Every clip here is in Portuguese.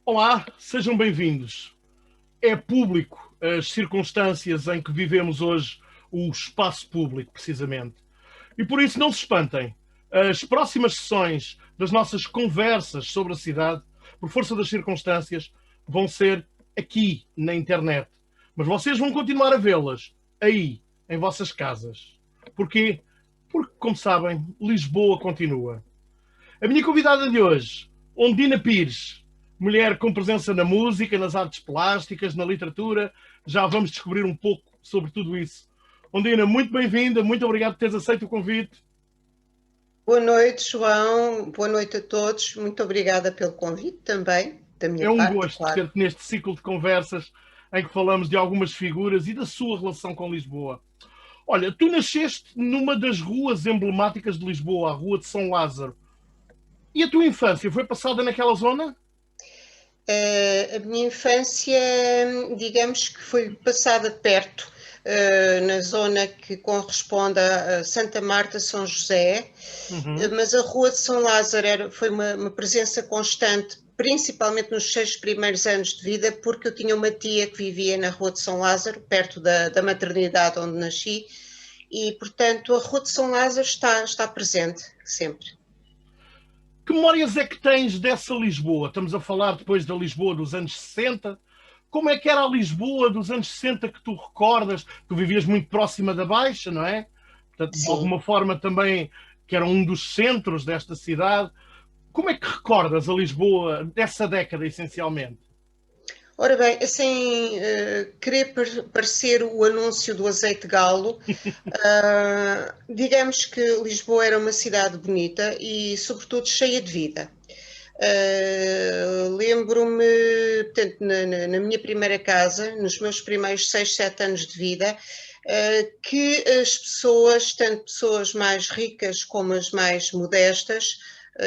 Olá, sejam bem-vindos. É público as circunstâncias em que vivemos hoje o espaço público, precisamente. E por isso não se espantem. As próximas sessões das nossas conversas sobre a cidade, por força das circunstâncias, vão ser aqui na internet. Mas vocês vão continuar a vê-las aí, em vossas casas. Porquê? Porque, como sabem, Lisboa continua. A minha convidada de hoje, Ondina Pires, mulher com presença na música, nas artes plásticas, na literatura. Já vamos descobrir um pouco sobre tudo isso. Ondina, muito bem-vinda, muito obrigado por teres aceito o convite. Boa noite, João. Boa noite a todos. Muito obrigada pelo convite também, da minha É um parte, gosto claro. ter-te neste ciclo de conversas em que falamos de algumas figuras e da sua relação com Lisboa. Olha, tu nasceste numa das ruas emblemáticas de Lisboa, a Rua de São Lázaro. E a tua infância foi passada naquela zona? A minha infância, digamos que foi passada perto, na zona que corresponde a Santa Marta, São José, mas a Rua de São Lázaro foi uma presença constante, principalmente nos 6 primeiros anos de vida, porque eu tinha uma tia que vivia na Rua de São Lázaro, perto da maternidade onde nasci, e, portanto, a Rua de São Lázaro está presente sempre. Que memórias é que tens dessa Lisboa? Estamos a falar depois da Lisboa dos anos 60. Como é que era a Lisboa dos anos 60 que tu recordas? Tu vivias muito próxima da Baixa, não é? Portanto, de alguma forma também que era um dos centros desta cidade. Como é que recordas a Lisboa dessa década, essencialmente? Ora bem, sem querer parecer o anúncio do azeite galo, digamos que Lisboa era uma cidade bonita e, sobretudo, cheia de vida. Lembro-me, portanto, na minha primeira casa, nos meus primeiros 6, 7 anos de vida, que as pessoas, tanto pessoas mais ricas como as mais modestas,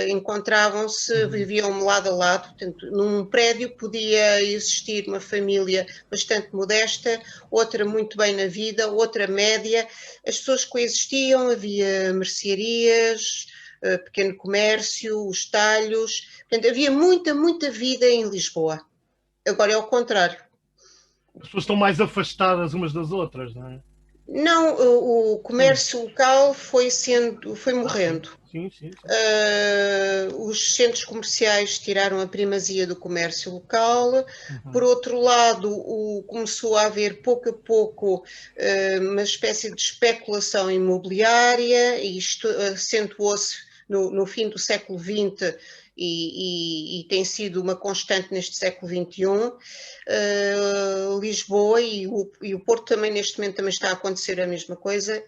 encontravam-se, viviam lado a lado. Portanto, num prédio podia existir uma família bastante modesta, outra muito bem na vida, outra média. As pessoas coexistiam, havia mercearias, pequeno comércio, os talhos. Portanto, havia muita vida em Lisboa. Agora é ao contrário. As pessoas estão mais afastadas umas das outras, não é? Não, o comércio local foi morrendo. Sim. Os centros comerciais tiraram a primazia do comércio local. Por outro lado, começou a haver pouco a pouco uma espécie de especulação imobiliária, e isto acentuou-se no fim do século XX e tem sido uma constante neste século XXI. Lisboa e o Porto também neste momento também está a acontecer a mesma coisa,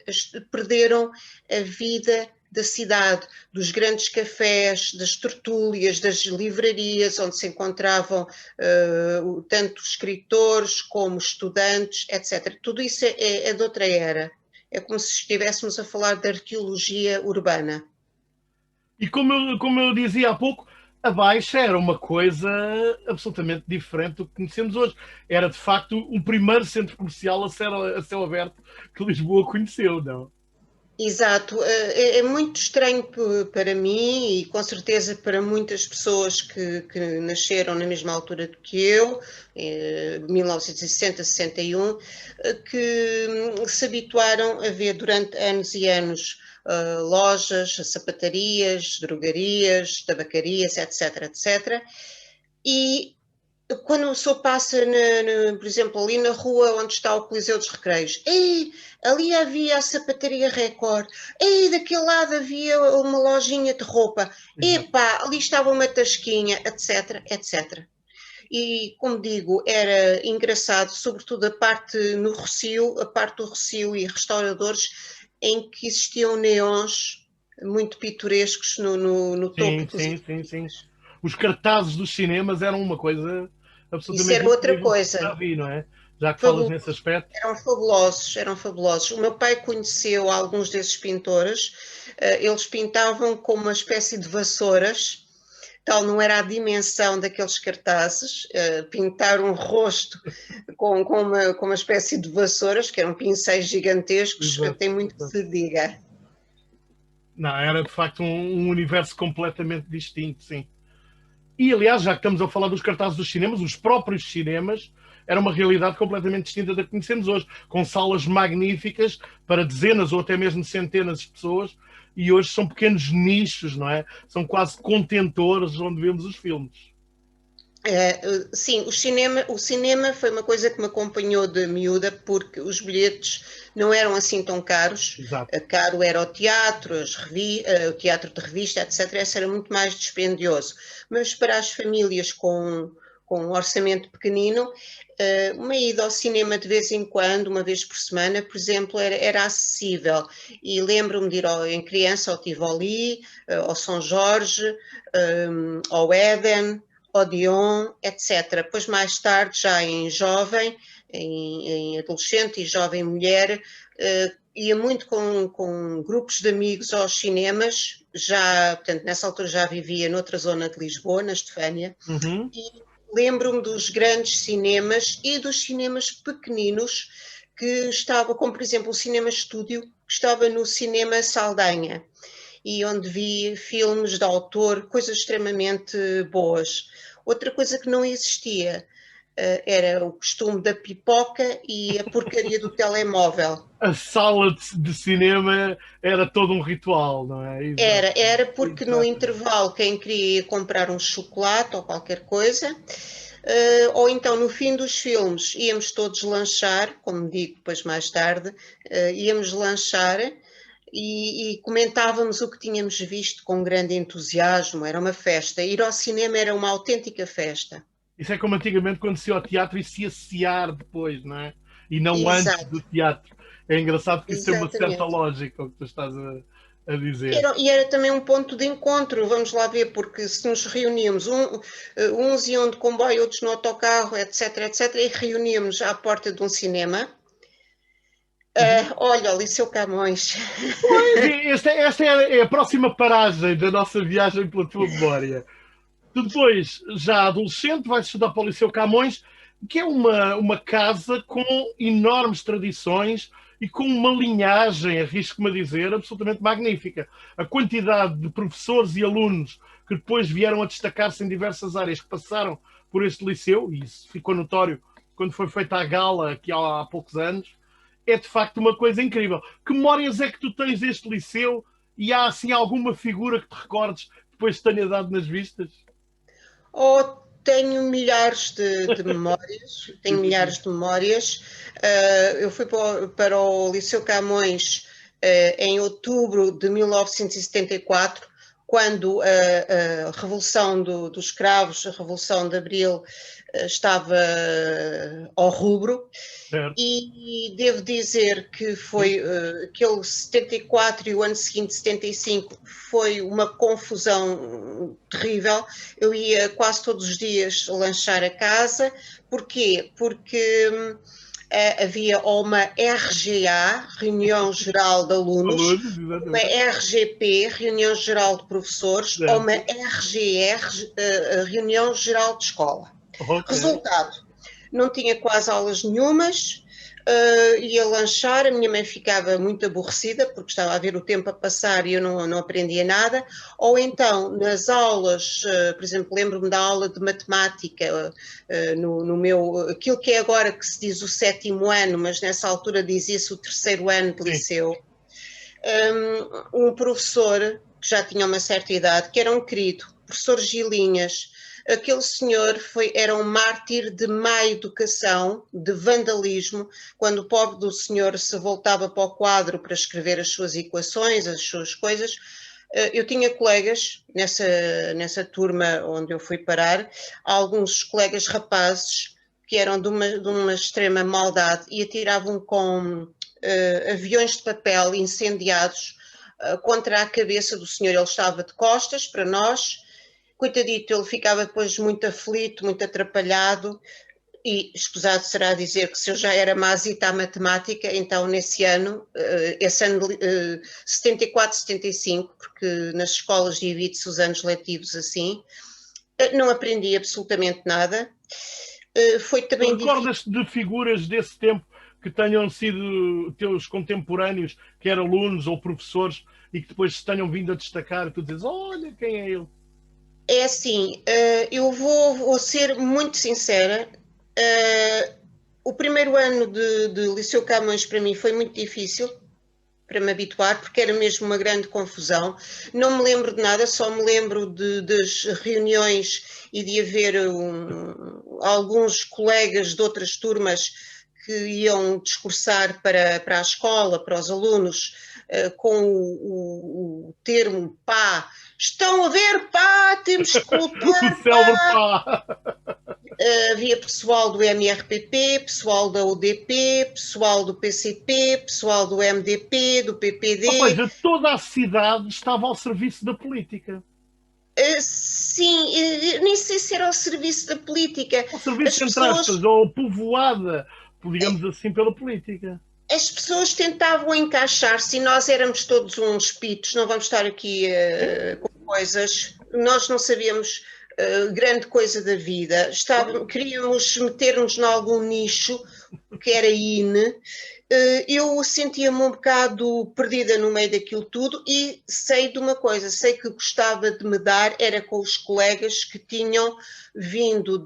perderam a vida da cidade, dos grandes cafés, das tertúlias, das livrarias, onde se encontravam tanto escritores como estudantes, etc. Tudo isso é de outra era. É como se estivéssemos a falar de arqueologia urbana. E como eu dizia há pouco, a Baixa era uma coisa absolutamente diferente do que conhecemos hoje. Era, de facto, o primeiro centro comercial a céu aberto que Lisboa conheceu, não? Exato. É muito estranho para mim e com certeza para muitas pessoas que nasceram na mesma altura do que eu, 1960, 61, que se habituaram a ver durante anos e anos lojas, sapatarias, drogarias, tabacarias, etc. E quando a pessoa passa, por exemplo, ali na rua onde está o Coliseu dos Recreios, ali havia a sapataria Record, daquele lado havia uma lojinha de roupa, ali estava uma tasquinha, etc. e, como digo, era engraçado, sobretudo a parte no Rossio, a parte do Rossio e restauradores, em que existiam neons muito pitorescos no topo Sim, dos sim, sim, sim. edifícios. Os cartazes dos cinemas eram uma coisa Isso absolutamente era outra incrível que coisa. já vi, não é? Já que falas Fabuloso. nesse aspecto. Eram fabulosos, eram fabulosos. O meu pai conheceu alguns desses pintores, eles pintavam com uma espécie de vassouras, tal não era a dimensão daqueles cartazes, pintar um rosto com uma espécie de vassouras, que eram pincéis gigantescos, Exato, tem muito que exato. se diga. Não, era de facto um universo completamente distinto, sim. E aliás, já que estamos a falar dos cartazes dos cinemas, os próprios cinemas era uma realidade completamente distinta da que conhecemos hoje, com salas magníficas para dezenas ou até mesmo centenas de pessoas, e hoje são pequenos nichos, não é? São quase contentores onde vemos os filmes. Sim, o cinema foi uma coisa que me acompanhou de miúda, porque os bilhetes não eram assim tão caros. Exato. Caro era o teatro, o teatro de revista, etc. Esse era muito mais dispendioso. Mas para as famílias com um orçamento pequenino, uma ida ao cinema de vez em quando, uma vez por semana, por exemplo, era acessível. E lembro-me de ir em criança ao Tivoli, ao São Jorge, ao Éden, Odeon, etc. Depois, mais tarde, já em jovem, em adolescente e jovem mulher, ia muito com grupos de amigos aos cinemas, já, portanto, nessa altura já vivia noutra zona de Lisboa, na Estefânia, Uhum. e lembro-me dos grandes cinemas e dos cinemas pequeninos que estava, como por exemplo o Cinema Estúdio, que estava no Cinema Saldanha, e onde vi filmes de autor, coisas extremamente boas. Outra coisa que não existia era o costume da pipoca e a porcaria do telemóvel. A sala de cinema era todo um ritual, não é? Exato. Era porque no Exatamente. intervalo quem queria ir comprar um chocolate ou qualquer coisa, ou então no fim dos filmes íamos todos lanchar, como digo depois mais tarde, íamos lanchar e comentávamos o que tínhamos visto com grande entusiasmo, era uma festa. Ir ao cinema era uma autêntica festa. Isso é como antigamente quando se ia ao teatro e se ia cear depois, não é? E não antes do Exato, teatro. É engraçado que isso tem uma certa exatamente. lógica, o que tu estás a dizer. E era também um ponto de encontro, vamos lá ver, porque se nos reuníamos, uns iam de comboio, outros no autocarro, etc, etc, e reuníamos à porta de um cinema. Uhum. Olha, o Liceu Camões. Pois, esta é a próxima paragem da nossa viagem pela tua memória. Tu depois, já adolescente, vais estudar para o Liceu Camões, que é uma casa com enormes tradições e com uma linhagem, arrisco-me a dizer, absolutamente magnífica. A quantidade de professores e alunos que depois vieram a destacar-se em diversas áreas que passaram por este liceu, e isso ficou notório quando foi feita a gala aqui há poucos anos, é de facto uma coisa incrível. Que memórias é que tu tens deste liceu e há assim alguma figura que te recordes depois de tenha dado nas vistas? Ou tenho milhares de memórias, tenho milhares de memórias. Eu fui para o Liceu Camões em outubro de 1974, quando a Revolução dos Cravos, a Revolução de Abril, estava ao rubro. Certo. E devo dizer que foi aquele 74 e o ano seguinte, 75, foi uma confusão terrível. Eu ia quase todos os dias lanchar a casa. Porquê? Porque havia uma RGA, Reunião Geral de Alunos, Alunos, uma exatamente. RGP, Reunião Geral de Professores, ou uma Certo. RGR, Reunião Geral de Escola. Ok. Resultado, não tinha quase aulas nenhumas, ia lanchar, a minha mãe ficava muito aborrecida porque estava a ver o tempo a passar e eu não aprendia nada, ou então nas aulas, por exemplo, lembro-me da aula de matemática, no meu, aquilo que é agora que se diz o 7º ano, mas nessa altura dizia-se o 3º ano de Sim. liceu, um professor que já tinha uma certa idade, que era um querido, professor Gilinhas. Aquele senhor era um mártir de má educação, de vandalismo, quando o pobre do senhor se voltava para o quadro para escrever as suas equações, as suas coisas, Eu tinha colegas nessa turma onde eu fui parar, alguns colegas rapazes que eram de uma extrema maldade e atiravam com aviões de papel incendiados contra a cabeça do senhor. Ele estava de costas para nós, coitadito, ele ficava depois muito aflito, muito atrapalhado, e escusado será dizer que se eu já era mazita à matemática, então esse ano 74, 75, porque nas escolas divide-se os anos letivos assim, não aprendi absolutamente nada. Foi também difícil. Recordas-te de figuras desse tempo que tenham sido teus contemporâneos, que eram alunos ou professores, e que depois se tenham vindo a destacar, e tu dizes, olha, quem é ele? É assim, eu vou ser muito sincera. O primeiro ano de Liceu Camões para mim foi muito difícil para me habituar, porque era mesmo uma grande confusão. Não me lembro de nada, só me lembro das reuniões e de haver alguns colegas de outras turmas que iam discursar para a escola, para os alunos, com o termo pá. Estão a ver, pá, temos que lutar, O célebre pá! Havia pessoal do MRPP, pessoal da UDP, pessoal do PCP, pessoal do MDP, do PPD. Ou seja, toda a cidade estava ao serviço da política. Sim, nem sei se era ao serviço da política. Ao serviço, entre aspas, ou povoada, digamos assim, pela política. As pessoas tentavam encaixar-se e nós éramos todos uns pitos, não vamos estar aqui com coisas. Nós não sabíamos grande coisa da vida. Queríamos meter-nos em algum nicho, que era INE. Eu sentia-me um bocado perdida no meio daquilo tudo e sei de uma coisa, sei que gostava de me dar, era com os colegas que tinham vindo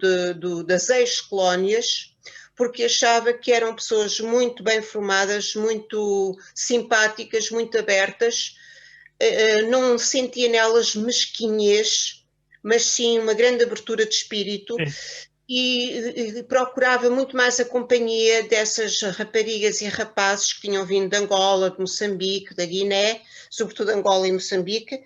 das ex-colónias, porque achava que eram pessoas muito bem formadas, muito simpáticas, muito abertas, não sentia nelas mesquinhez, mas sim uma grande abertura de espírito. E procurava muito mais a companhia dessas raparigas e rapazes que tinham vindo de Angola, de Moçambique, da Guiné, sobretudo Angola e Moçambique,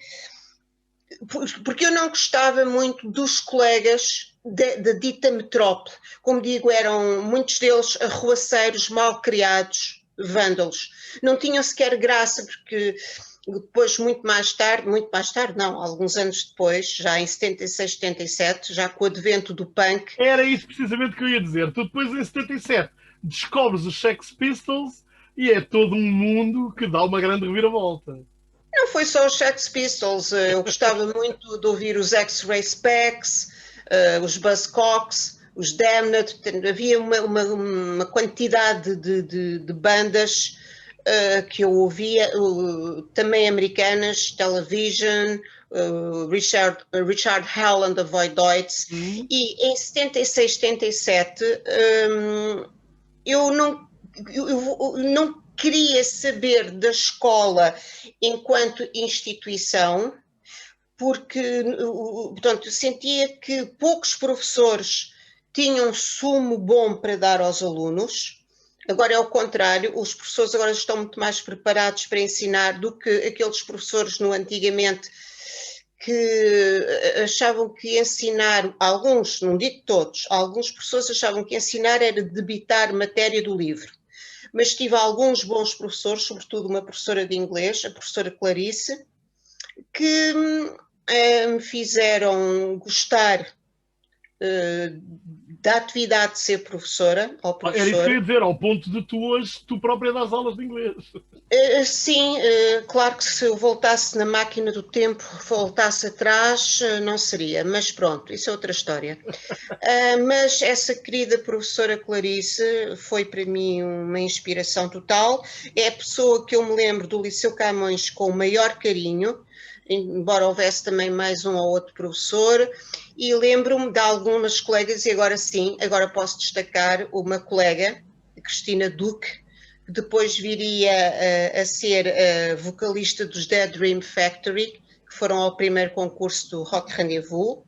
porque eu não gostava muito dos colegas da dita metrópole. Como digo, eram muitos deles arruaceiros, mal criados, vândalos. Não tinham sequer graça, porque depois, muito mais tarde, não, alguns anos depois, já em 76, 77, já com o advento do punk. Era isso precisamente que eu ia dizer. Tu depois, em 77, descobres os Sex Pistols e é todo um mundo que dá uma grande reviravolta. Não foi só os Sex Pistols, eu gostava muito de ouvir os X-Ray Specs, os Buzzcocks, os Damned, havia uma quantidade de bandas que eu ouvia, também americanas, Television, Richard Hell and the Voidoids, e em 76, 77 eu não queria saber da escola enquanto instituição, porque, portanto, sentia que poucos professores tinham sumo bom para dar aos alunos. Agora é o contrário, os professores agora estão muito mais preparados para ensinar do que aqueles professores no antigamente que achavam que ensinar, alguns, não digo todos, alguns professores achavam que ensinar era debitar matéria do livro. Mas tive alguns bons professores, sobretudo uma professora de inglês, a professora Clarice, que me fizeram gostar da atividade de ser professora ou professor. Era isso que eu ia dizer, ao ponto de tu hoje, tu própria das aulas de inglês. Sim, claro que se eu voltasse na máquina do tempo, voltasse atrás, não seria, mas pronto, isso é outra história. Mas essa querida professora Clarice foi para mim uma inspiração total, é a pessoa que eu me lembro do Liceu Camões com o maior carinho, embora houvesse também mais um ou outro professor, e lembro-me de algumas colegas, e agora sim, agora posso destacar uma colega, Cristina Duque, que depois viria a ser a vocalista dos Dead Dream Factory, que foram ao primeiro concurso do Rock Rendezvous,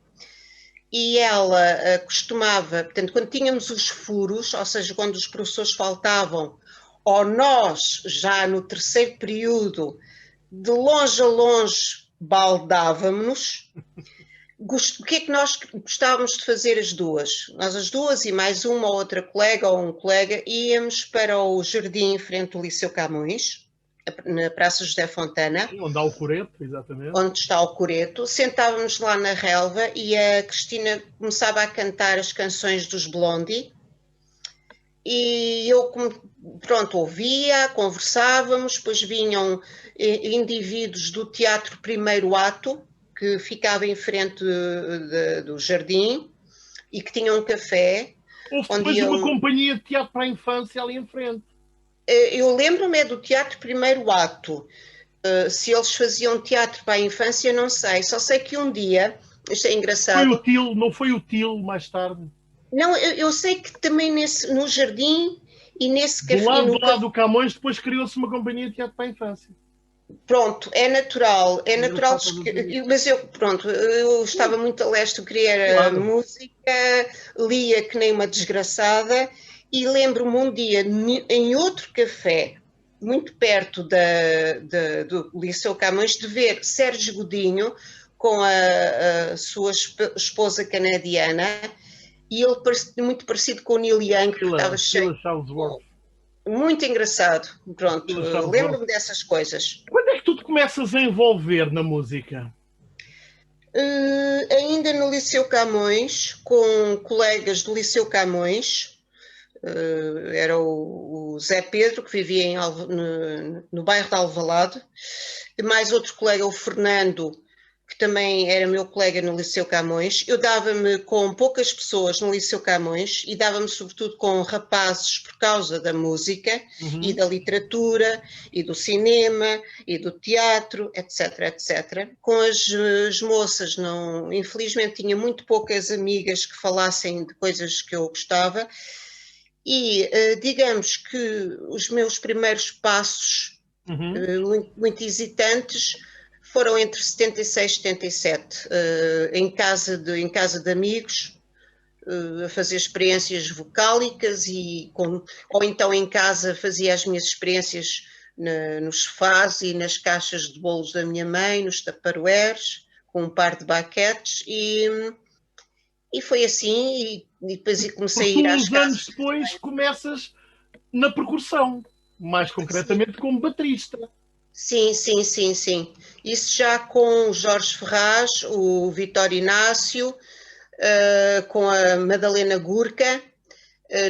e ela costumava, portanto, quando tínhamos os furos, ou seja, quando os professores faltavam, ou nós, já no terceiro período, de longe a longe, baldávamos-nos. O que é que nós gostávamos de fazer as duas? Nós as duas e mais uma ou outra colega ou um colega íamos para o jardim em frente do Liceu Camões, na Praça José Fontana. Sim, onde há o coreto, exatamente. Onde está o coreto. Sentávamos lá na relva e a Cristina começava a cantar as canções dos Blondie. E eu, pronto, ouvia, conversávamos, depois vinham indivíduos do Teatro Primeiro Ato, que ficava em frente do jardim e que tinham um café. Houve depois uma companhia de teatro para a infância ali em frente. Eu lembro-me do Teatro Primeiro Ato. Se eles faziam teatro para a infância, não sei. Só sei que um dia, isto é engraçado... Não foi o TIL mais tarde? Não, eu sei que também no jardim e nesse café... Do lado do Camões, depois criou-se uma companhia de teatro para a infância. Pronto, é natural, mas eu estava muito a leste, eu queria música, lia que nem uma desgraçada, e lembro-me um dia, em outro café, muito perto do Liceu Camões, de ver Sérgio Godinho com a sua esposa canadiana, e ele muito parecido com o Neil Young, que estava cheio... Muito engraçado, pronto, lembro-me dessas coisas. Quando é que tu te começas a envolver na música? Ainda no Liceu Camões, com colegas do Liceu Camões, era o Zé Pedro, que vivia no bairro de Alvalade, e mais outro colega, o Fernando, que também era meu colega no Liceu Camões. Eu dava-me com poucas pessoas no Liceu Camões e dava-me sobretudo com rapazes por causa da música e da literatura e do cinema e do teatro, etc, etc. Com as moças, não, infelizmente tinha muito poucas amigas que falassem de coisas que eu gostava e digamos que os meus primeiros passos, muito hesitantes, foram entre 76 e 77, em casa de amigos, a fazer experiências vocálicas ou então em casa fazia as minhas experiências nos sofás e nas caixas de bolos da minha mãe, nos tupperwares, com um par de baquetes e foi assim e depois comecei a ir às casas. Uns anos depois começas na percussão, mais concretamente como baterista. Sim. Isso já com o Jorge Ferraz, o Vitório Inácio, com a Madalena Gurka,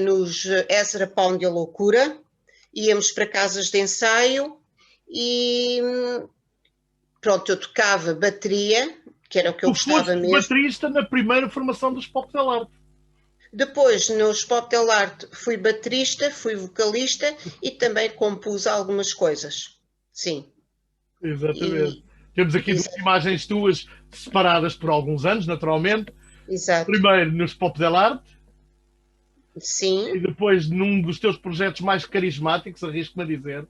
nos Ezra Pound e a Loucura. Íamos para casas de ensaio e pronto, eu tocava bateria, que era o que eu gostava mesmo. Baterista na primeira formação dos Pop Del Arte. Depois, nos Pop Del Arte, fui baterista, fui vocalista e também compus algumas coisas. Sim. Exatamente. Temos aqui duas imagens tuas separadas por alguns anos, naturalmente. Exato. Primeiro nos Pop Del Arte. Sim. E depois num dos teus projetos mais carismáticos, arrisco-me a dizer.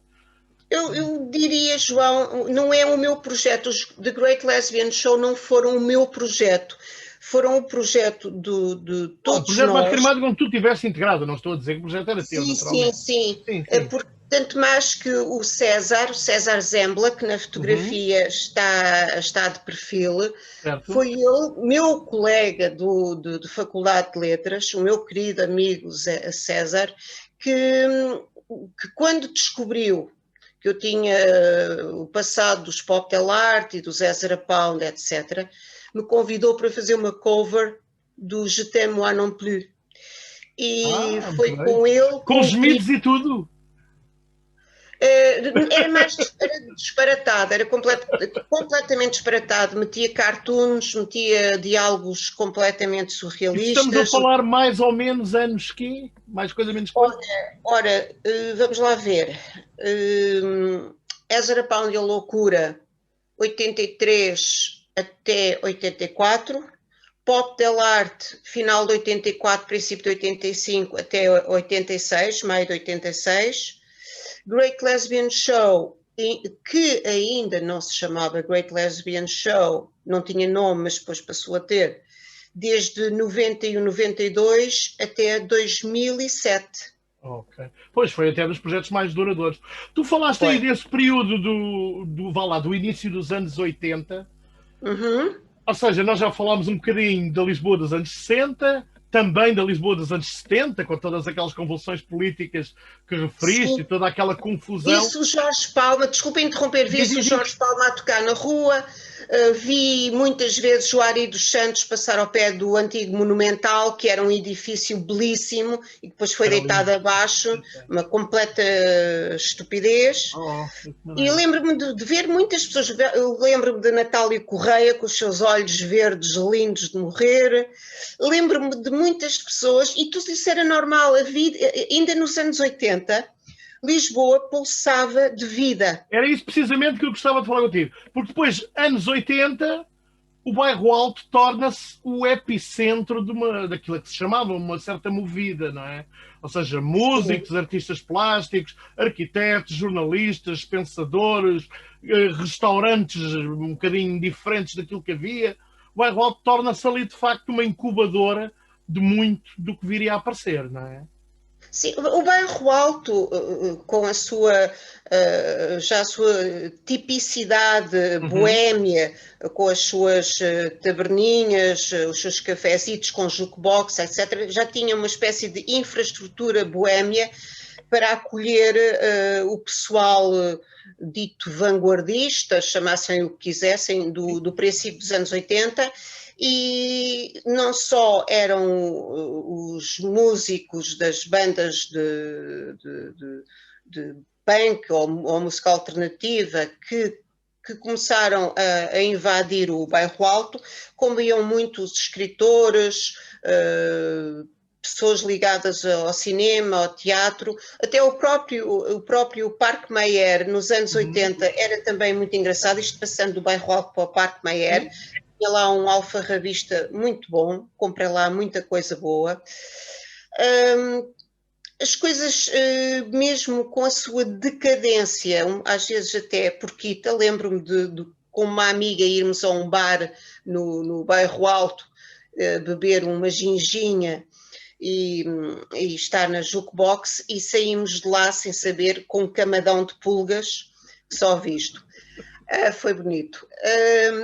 Eu diria, João, não é o meu projeto. Os The Great Lesbian Show não foram o meu projeto. Foram o projeto de todos nós. O projeto mais carismático onde tu estiveste integrado. Não estou a dizer que o projeto era teu, naturalmente. Sim. Porque, tanto mais que o César Zembla, que na fotografia está de perfil, certo. Foi ele, meu colega de Faculdade de Letras, o meu querido amigo César, que quando descobriu que eu tinha o passado dos Pop Del Arte e dos Ezra Pound, etc., me convidou para fazer uma cover do Je t'aime moi non plus. E foi com ele... Com os mitos e tudo? Era mais disparatado, era completamente disparatado. Metia cartoons, metia diálogos completamente surrealistas. Estamos a falar mais ou menos anos que? Mais coisa, menos coisa? Ora, vamos lá ver. Ezra Pound e a Loucura, 83 até 84. Pop Del Arte, final de 84, princípio de 85 até 86, maio de 86. Great Lesbian Show, que ainda não se chamava Great Lesbian Show, não tinha nome, mas depois passou a ter, desde 91, 92 até 2007. Ok. Pois, foi até dos projetos mais duradouros. Tu falaste aí Foi. desse período vá lá, do início dos anos 80. Uhum. Ou seja, nós já falámos um bocadinho da Lisboa dos anos 60, também da Lisboa dos anos 70, com todas aquelas convulsões políticas que referiste e Sim. toda aquela confusão. Vi-se o Jorge Palma, desculpa interromper, Diz, vi-se o diz, diz. Jorge Palma a tocar na rua, vi muitas vezes o Ari dos Santos passar ao pé do antigo Monumental, que era um edifício belíssimo e depois foi Era lindo. deitado abaixo, uma completa estupidez. Oh, de que E maneira. lembro-me de ver muitas pessoas, eu lembro-me de Natália Correia com os seus olhos verdes lindos de morrer, lembro-me de muitas pessoas, e tudo isso era normal, a vida, ainda nos anos 80, Lisboa pulsava de vida. Era isso precisamente que eu gostava de falar contigo. Porque depois, anos 80, o bairro Alto torna-se o epicentro daquilo que se chamava uma certa movida, não é? Ou seja, Sim. músicos, artistas plásticos, arquitetos, jornalistas, pensadores, restaurantes um bocadinho diferentes daquilo que havia. O bairro Alto torna-se ali, de facto, uma incubadora de muito do que viria a aparecer, não é? Sim, o bairro Alto, com a sua, já a sua tipicidade Uhum. boémia, com as suas taberninhas, os seus cafezitos com jukebox, etc., já tinha uma espécie de infraestrutura boémia para acolher o pessoal dito vanguardista, chamassem o que quisessem, do princípio dos anos 80, e não só eram os músicos das bandas de punk ou música alternativa que começaram a invadir o bairro Alto, como iam muitos escritores, pessoas ligadas ao cinema, ao teatro, até o próprio Parque Mayer, nos anos Uhum. 80, era também muito engraçado, isto passando do bairro Alto para o Parque Mayer, Sim. tinha lá um alfarrabista muito bom, comprei lá muita coisa boa. As coisas, mesmo com a sua decadência, às vezes até porquita, lembro-me de com uma amiga irmos a um bar no bairro Alto, beber uma ginginha e estar na jukebox e saímos de lá sem saber com um camadão de pulgas, só visto. Foi bonito.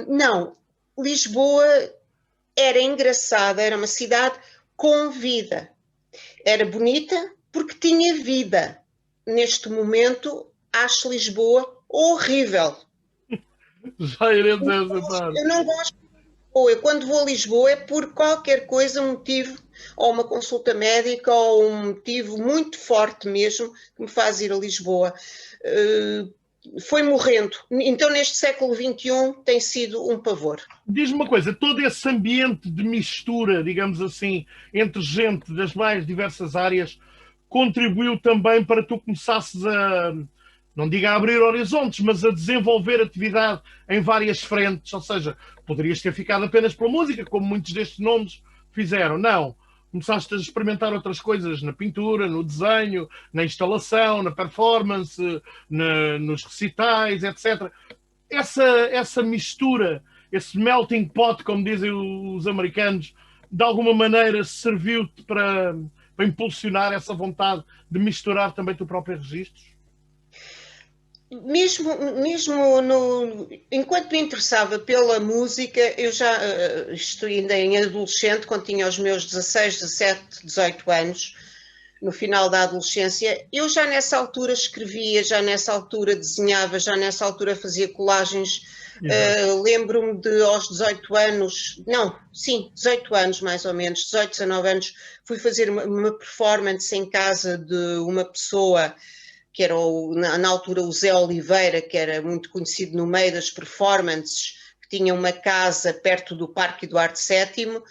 Não, Lisboa era engraçada, era uma cidade com vida. Era bonita porque tinha vida. Neste momento, acho Lisboa horrível. Já irei dizer essa parte. Eu não gosto de Lisboa. Eu, quando vou a Lisboa é por qualquer coisa, um motivo, ou uma consulta médica, ou um motivo muito forte mesmo, que me faz ir a Lisboa. Foi morrendo. Então, neste século XXI, tem sido um pavor. Diz-me uma coisa, todo esse ambiente de mistura, digamos assim, entre gente das mais diversas áreas, contribuiu também para tu começasses a, não digo a abrir horizontes, mas a desenvolver atividade em várias frentes. Ou seja, poderias ter ficado apenas pela música, como muitos destes nomes fizeram. Não. Começaste a experimentar outras coisas na pintura, no desenho, na instalação, na performance, nos recitais, etc. Essa mistura, esse melting pot, como dizem os americanos, de alguma maneira serviu-te para impulsionar essa vontade de misturar também tu próprio registros? Mesmo enquanto me interessava pela música, eu já, isto ainda em adolescente, quando tinha os meus 16, 17, 18 anos, no final da adolescência, eu já nessa altura escrevia, já nessa altura desenhava, já nessa altura fazia colagens. Exato. Lembro-me de aos 18 anos, não, sim, 18 anos mais ou menos, 18, 19 anos, fui fazer uma performance em casa de uma pessoa que era na altura o Zé Oliveira, que era muito conhecido no meio das performances, que tinha uma casa perto do Parque Eduardo VII,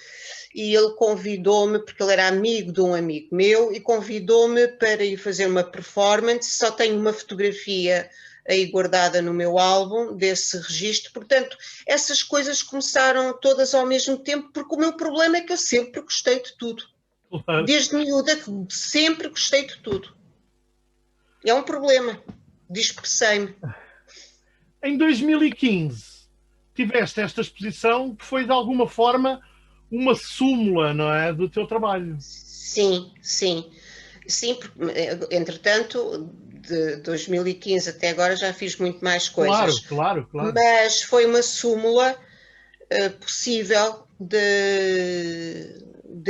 e ele convidou-me, porque ele era amigo de um amigo meu, e convidou-me para ir fazer uma performance. Só tenho uma fotografia aí guardada no meu álbum desse registro. Portanto, essas coisas começaram todas ao mesmo tempo, porque o meu problema é que eu sempre gostei de tudo. Claro. Desde miúda, sempre gostei de tudo. É um problema. Dispersei-me. Em 2015, tiveste esta exposição que foi, de alguma forma, uma súmula, não é, do teu trabalho. Sim, sim. Sim, porque, entretanto, de 2015 até agora já fiz muito mais Claro, coisas, claro, claro. mas foi uma súmula possível da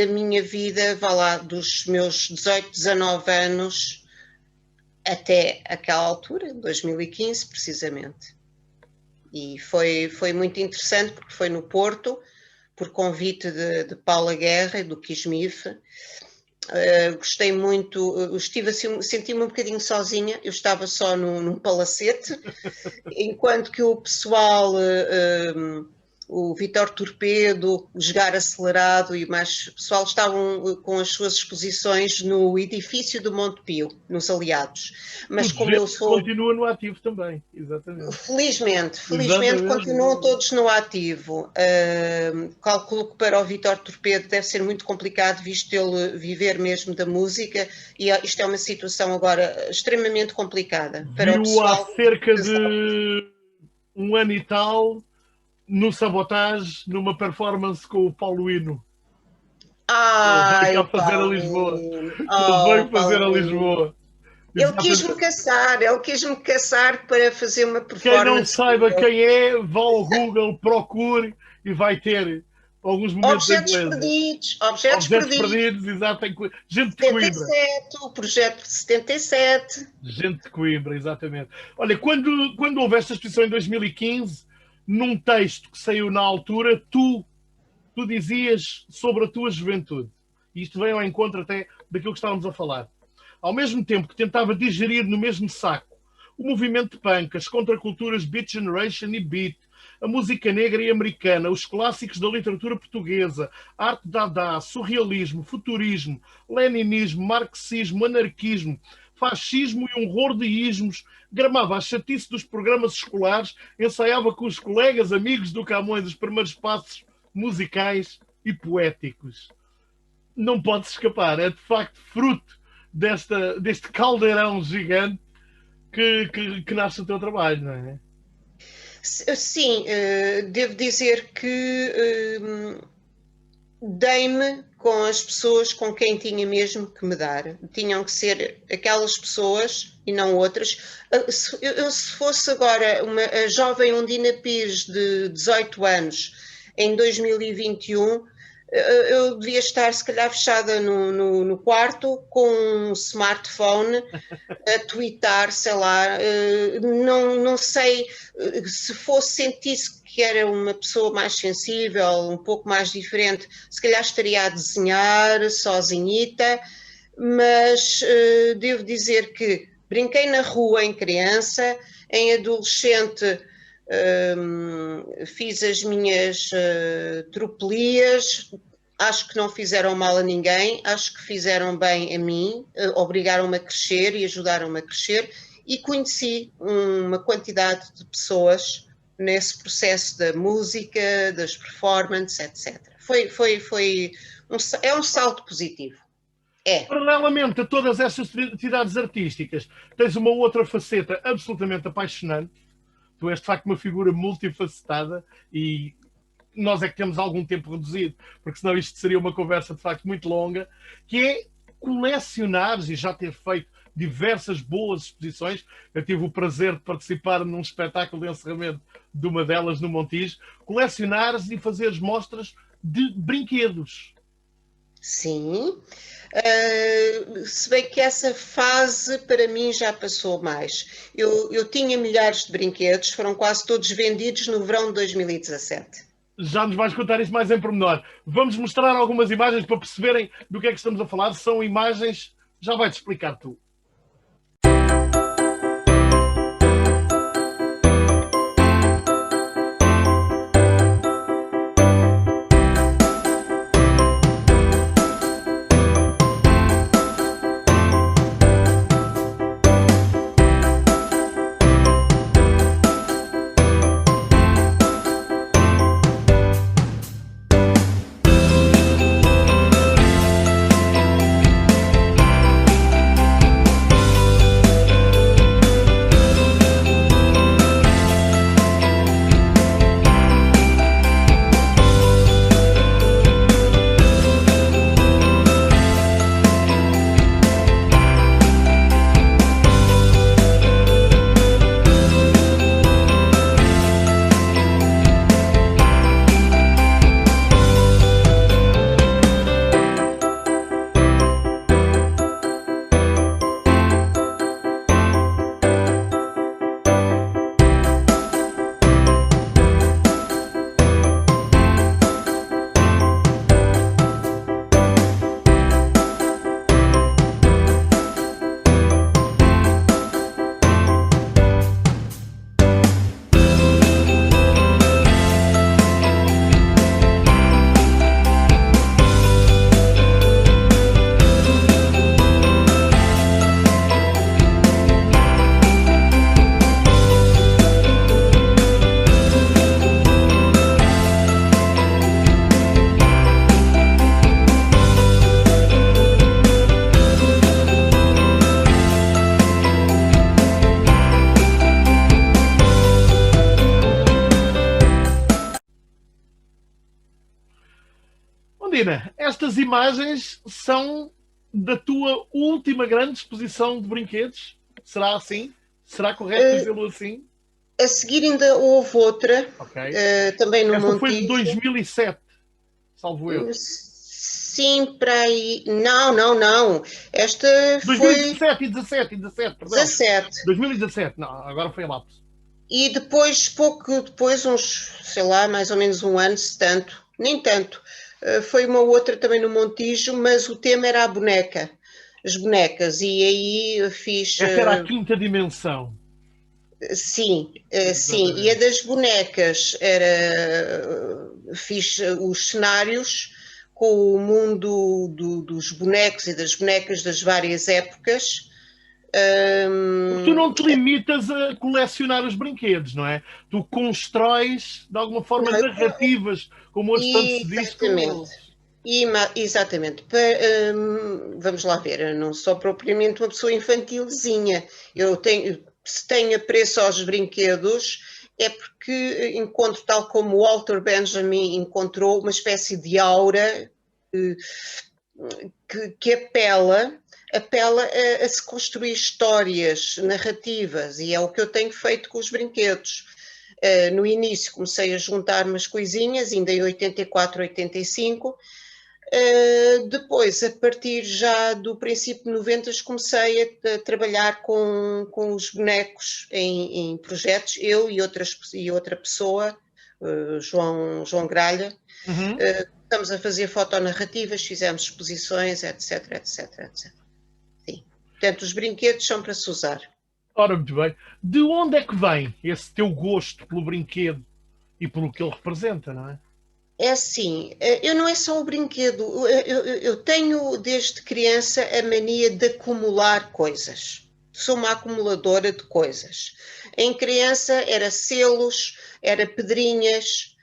minha vida, vá lá, dos meus 18, 19 anos até aquela altura, 2015 precisamente. E foi muito interessante porque foi no Porto, por convite de Paula Guerra e do Kismif. Gostei muito, estive assim, senti-me um bocadinho sozinha, eu estava só num palacete, enquanto que o pessoal, o Vítor Torpedo, o Jogar Acelerado e mais pessoal estavam com as suas exposições no edifício do Monte Pio, nos Aliados. Mas Tudo como eu gente que sou... continua no ativo também, exatamente. Felizmente Exatamente, continuam exatamente. todos no ativo. Calculo que para o Vítor Torpedo deve ser muito complicado, visto ele viver mesmo da música, e isto é uma situação agora extremamente complicada para o Viu há pessoal. cerca de um ano e tal no Sabotage, numa performance com o Paulo Hino. Ele veio Ai, cá fazer a Lisboa. Paulinho, Ele veio oh, fazer a Paulinho. Lisboa. Exatamente. Ele quis-me caçar para fazer uma Quem não performance com saiba ele. quem é, vá ao Google, procure e vai ter alguns momentos em Objetos beleza. perdidos, objetos Objetos perdidos. perdidos, exato. Gente de Coimbra. 77, o projeto de 77. Gente de Coimbra, exatamente. Olha, quando houve esta exposição em 2015, num texto que saiu na altura, tu dizias sobre a tua juventude. E isto veio ao encontro até daquilo que estávamos a falar. Ao mesmo tempo que tentava digerir no mesmo saco o movimento de punk, as contraculturas Beat Generation e Beat, a música negra e americana, os clássicos da literatura portuguesa, arte dada, surrealismo, futurismo, leninismo, marxismo, anarquismo, fascismo e um horror de ismos, gramava a chatice dos programas escolares, ensaiava com os colegas, amigos do Camões os primeiros passos musicais e poéticos. Não pode escapar, é de facto fruto deste caldeirão gigante que nasce o teu trabalho, não é? Sim, devo dizer que dei-me com as pessoas com quem tinha mesmo que me dar. Tinham que ser aquelas pessoas e não outras. Se fosse agora a jovem Undina Pires de 18 anos em 2021, eu devia estar se calhar fechada no quarto com um smartphone a tweetar, sei lá, não sei se sentisse que era uma pessoa mais sensível, um pouco mais diferente, se calhar estaria a desenhar sozinhita, mas devo dizer que brinquei na rua em criança, em adolescente fiz as minhas tropelias, acho que não fizeram mal a ninguém, acho que fizeram bem a mim, obrigaram-me a crescer e ajudaram-me a crescer, e conheci uma quantidade de pessoas nesse processo da música, das performances, etc. É um salto positivo. É. Paralelamente a todas estas atividades artísticas, tens uma outra faceta absolutamente apaixonante. Tu és de facto uma figura multifacetada e nós é que temos algum tempo reduzido, porque senão isto seria uma conversa de facto muito longa, que é colecionares e já ter feito diversas boas exposições. Eu tive o prazer de participar num espetáculo de encerramento de uma delas no Montijo, colecionares e fazeres mostras de brinquedos. Sim, se bem que essa fase para mim já passou mais. Eu tinha milhares de brinquedos, foram quase todos vendidos no verão de 2017. Já nos vais contar isso mais em pormenor. Vamos mostrar algumas imagens para perceberem do que é que estamos a falar. São imagens, já vais-te explicar tu. Catarina, estas imagens são da tua última grande exposição de brinquedos? Será assim? Será correto dizê-lo assim? A seguir ainda houve outra, Ok. também no Esta foi de Montijo. 2007, salvo eu. Sim, para aí. Não. Esta foi 2017 e 17, perdão. 17. 2017, não, agora foi a lápis. E depois, pouco depois, uns, sei lá, mais ou menos um ano, se tanto, nem tanto, foi uma outra também no Montijo, mas o tema era a boneca, as bonecas, e aí eu fiz, Essa era a quinta dimensão. sim, sim, e a Exatamente. das bonecas era, fiz os cenários com o mundo dos bonecos e das bonecas das várias épocas. Porque tu não te limitas a colecionar os brinquedos, não é? Tu constróis, de alguma forma, Não, narrativas, como hoje tanto se diz, com exatamente. eles. Exatamente. Vamos lá ver, eu não sou propriamente uma pessoa infantilzinha. Eu tenho, se tenho apreço aos brinquedos, é porque encontro, tal como Walter Benjamin encontrou, uma espécie de aura que apela a se construir histórias narrativas, e é o que eu tenho feito com os brinquedos. No início comecei a juntar umas coisinhas, ainda em 84, 85. Depois, a partir já do princípio de 90, comecei a trabalhar com os bonecos em projetos, eu e outra pessoa, João Gralha. Uhum. Estamos a fazer fotonarrativas, fizemos exposições, etc. Sim. Portanto, os brinquedos são para se usar. Ora, muito bem. De onde é que vem esse teu gosto pelo brinquedo e pelo que ele representa, não é? É assim, eu não é só o brinquedo, eu tenho desde criança a mania de acumular coisas. Sou uma acumuladora de coisas. Em criança era selos, era pedrinhas,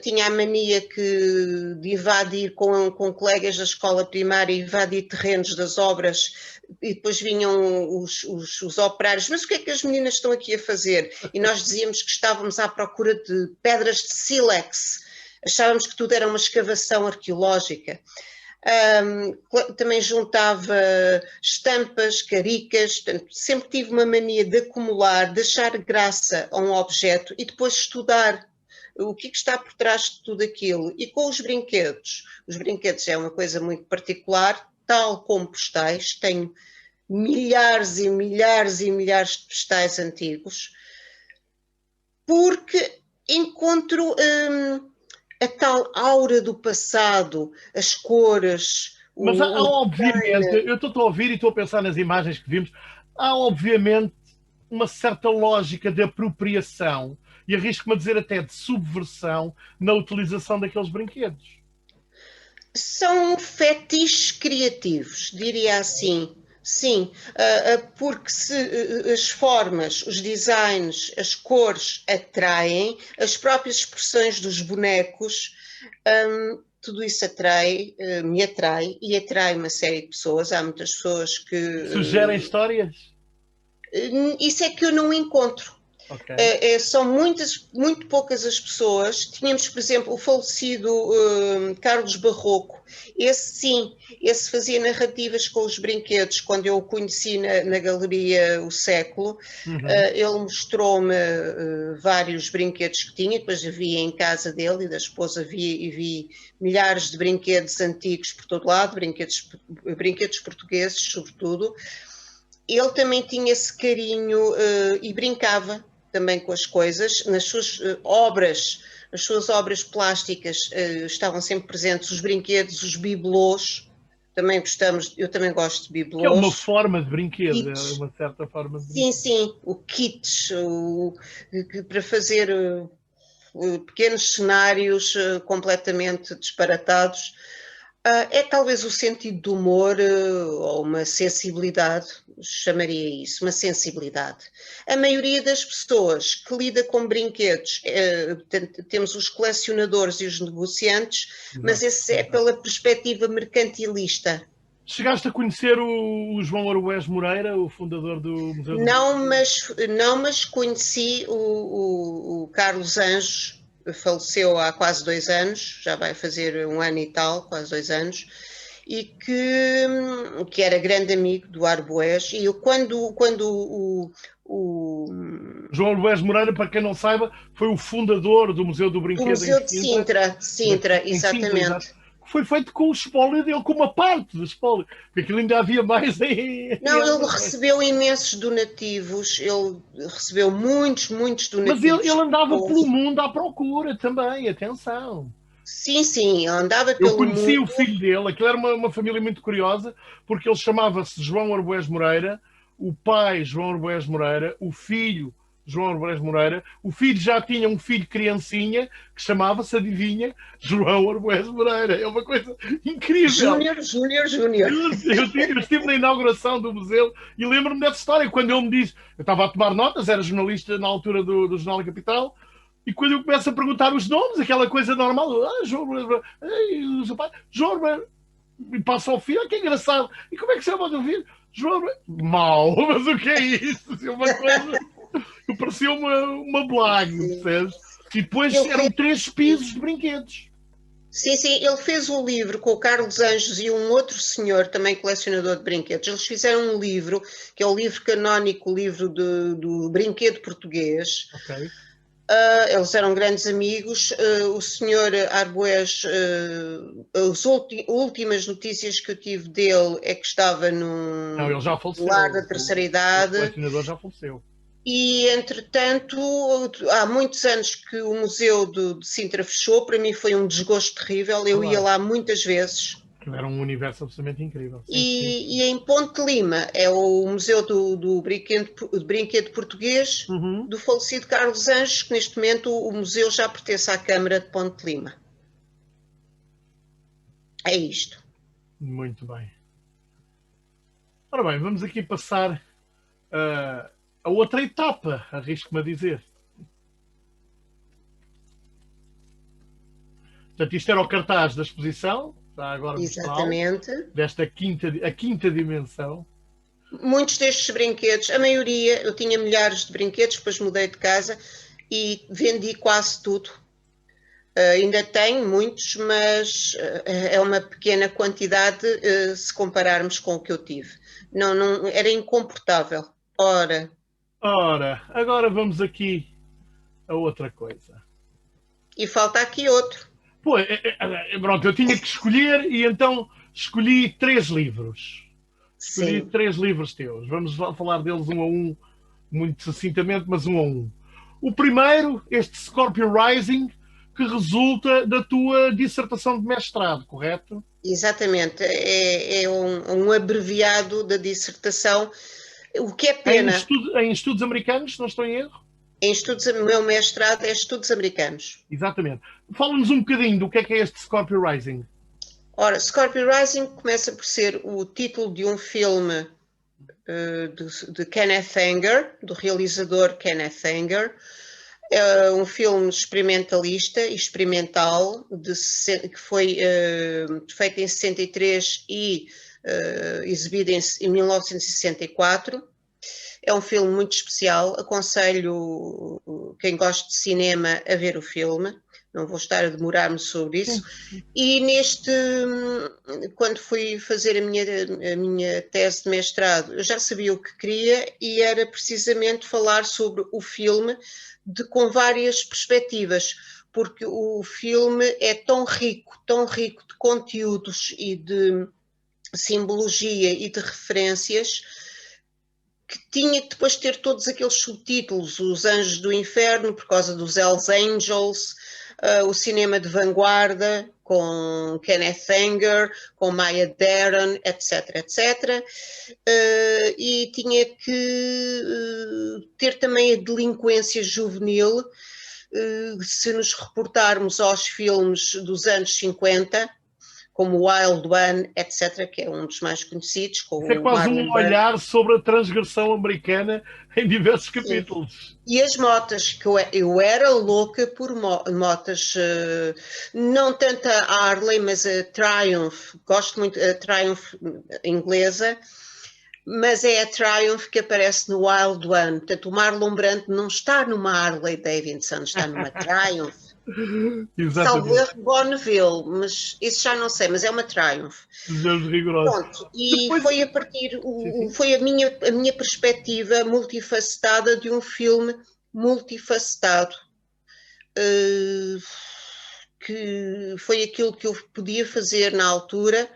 tinha a mania de invadir com colegas da escola primária, invadir terrenos das obras, e depois vinham os operários, mas o que é que as meninas estão aqui a fazer? E nós dizíamos que estávamos à procura de pedras de sílex. Achávamos que tudo era uma escavação arqueológica. Também juntava estampas, caricas, portanto, sempre tive uma mania de acumular, de achar graça a um objeto e depois estudar o que está por trás de tudo aquilo. E com os brinquedos é uma coisa muito particular, tal como postais, tenho milhares e milhares e milhares de postais antigos, porque encontro a tal aura do passado, as cores, Mas há, o obviamente, design. eu estou a ouvir e estou a pensar nas imagens que vimos, há obviamente uma certa lógica de apropriação e arrisco-me a dizer até de subversão na utilização daqueles brinquedos. São fetiches criativos, diria assim. Sim, porque se as formas, os designs, as cores atraem, as próprias expressões dos bonecos, tudo isso me atrai e atrai uma série de pessoas. Há muitas pessoas que. Sugerem histórias? Isso é que eu não encontro. Ok. São muito poucas as pessoas. Tínhamos, por exemplo, o falecido Carlos Barroco. Esse sim, esse fazia narrativas com os brinquedos. Quando eu o conheci na Galeria O Século, ele mostrou-me vários brinquedos que tinha, depois eu vi em casa dele e da esposa vi milhares de brinquedos antigos por todo lado, brinquedos portugueses, sobretudo. Ele também tinha esse carinho e brincava também com as coisas. Nas suas obras, as suas obras plásticas estavam sempre presentes os brinquedos, os bibelôs. Também gostamos, eu também gosto de Que é uma bibelôs. forma de brinquedo, é Kits. uma certa forma de Sim, brinquedo. sim, o kits, para fazer pequenos cenários completamente disparatados. É talvez o sentido do humor ou uma sensibilidade, chamaria isso, uma sensibilidade. A maioria das pessoas que lida com brinquedos, temos os colecionadores e os negociantes, mas Exato, esse é exato. pela perspectiva mercantilista. Chegaste a conhecer o João Arués Moreira, o fundador do Museu do Não, Brinquedo? mas conheci o Carlos Anjos, faleceu há quase 2 anos, já vai fazer 1 ano e tal, quase 2 anos, e que era grande amigo do Arboés, e quando o João Arboés Moreira, para quem não saiba, foi o fundador do Museu do do Brinquedo em Museu de Sintra, Sintra, em Sintra, exatamente. exato, que foi feito com o espólio dele, com uma parte do espólio, porque aquilo ainda havia mais em Não, ele Almada. recebeu imensos donativos, ele recebeu muitos Mas ele donativos. andava pelo mundo à procura também, atenção. Sim, sim, ele andava Eu pelo conheci mundo. o filho dele, aquilo era uma família muito curiosa, porque ele chamava-se João Arboés Moreira, o pai João Arboés Moreira, o filho João Arboés Moreira, o filho já tinha um filho criancinha que chamava-se, adivinha, João Arboés Moreira. É uma coisa incrível. Júnior. Eu estive na inauguração do museu e lembro-me dessa história, quando ele me disse, eu estava a tomar notas, era jornalista na altura do Jornal da Capital, e quando eu começo a perguntar os nomes, aquela coisa normal, João, o seu pai, João, e passa ao filho, que engraçado. E como é que se chama o teu filho? João, mal, mas o que é isso? É uma coisa, parecia uma blague, percebes? E depois Ele eram fez, 3 pisos de brinquedos. sim, ele fez o livro com o Carlos Anjos e um outro senhor, também colecionador de brinquedos. Eles fizeram um livro, que é o livro canónico, o livro do brinquedo português. Ok. Eles eram grandes amigos. O senhor Arboés, as últimas notícias que eu tive dele é que estava Não, ele já no lar faleceu. da terceira O idade. colecionador já faleceu. E, entretanto, há muitos anos que o Museu de Sintra fechou. Para mim foi um desgosto terrível. Eu ia Claro. lá muitas vezes. Aquilo era um universo absolutamente incrível. Sim, sim. E em Ponte de Lima é o Museu do Brinquedo Português Uhum. do falecido Carlos Anjos, que neste momento o museu já pertence à Câmara de Ponte de Lima. É isto. Muito bem. Ora bem, vamos aqui passar a outra etapa, arrisco-me a dizer. Portanto, isto era o cartaz da exposição, já agora mostrá-lo, desta quinta dimensão. Muitos destes brinquedos, a maioria, eu tinha milhares de brinquedos, depois mudei de casa e vendi quase tudo. Ainda tenho muitos, mas é uma pequena quantidade se compararmos com o que eu tive. Não, era incomportável. Ora, agora vamos aqui a outra coisa. E falta aqui outro. Pô, pronto, eu tinha que escolher e então escolhi 3 livros. Escolhi Sim. 3 livros teus. Vamos falar deles um a um, muito sucintamente, mas um a um. O primeiro, este Scorpio Rising, que resulta da tua dissertação de mestrado, correto? Exatamente. É um abreviado da dissertação, o que é pena. Em estudos americanos, se não estou em erro? O meu mestrado é estudos americanos. Exatamente. Fala-nos um bocadinho do que é este Scorpio Rising. Ora, Scorpio Rising começa por ser o título de um filme de Kenneth Anger, do realizador Kenneth Anger. É um filme experimentalista e experimental que foi feito em 63 e exibido em 1964. É um filme muito especial. Aconselho quem gosta de cinema a ver o filme. Não vou estar a demorar-me sobre isso. E quando fui fazer a minha tese de mestrado, eu já sabia o que queria e era precisamente falar sobre o filme com várias perspectivas, porque o filme é tão rico de conteúdos e de simbologia e de referências, que tinha que depois ter todos aqueles subtítulos, os Anjos do Inferno, por causa dos Hells Angels, o cinema de vanguarda, com Kenneth Anger, com Maya Deren, etc. E tinha que ter também a delinquência juvenil, se nos reportarmos aos filmes dos anos 50, como Wild One, etc., que é um dos mais conhecidos. Com é quase um olhar sobre a transgressão americana em diversos capítulos. E as motas, que eu era louca por motas, não tanto a Harley, mas a Triumph, gosto muito da Triumph inglesa, mas é a Triumph que aparece no Wild One. Portanto, o Marlon Brando não está numa Harley Davidson, está numa Triumph. Salvo Exatamente. erro, Bonneville, mas isso já não sei, mas é uma Triumph. Desejos rigorosos. Pronto, e Depois. foi a partir, Sim, sim. foi a minha perspectiva multifacetada de um filme multifacetado, uh, que foi aquilo que eu podia fazer na altura,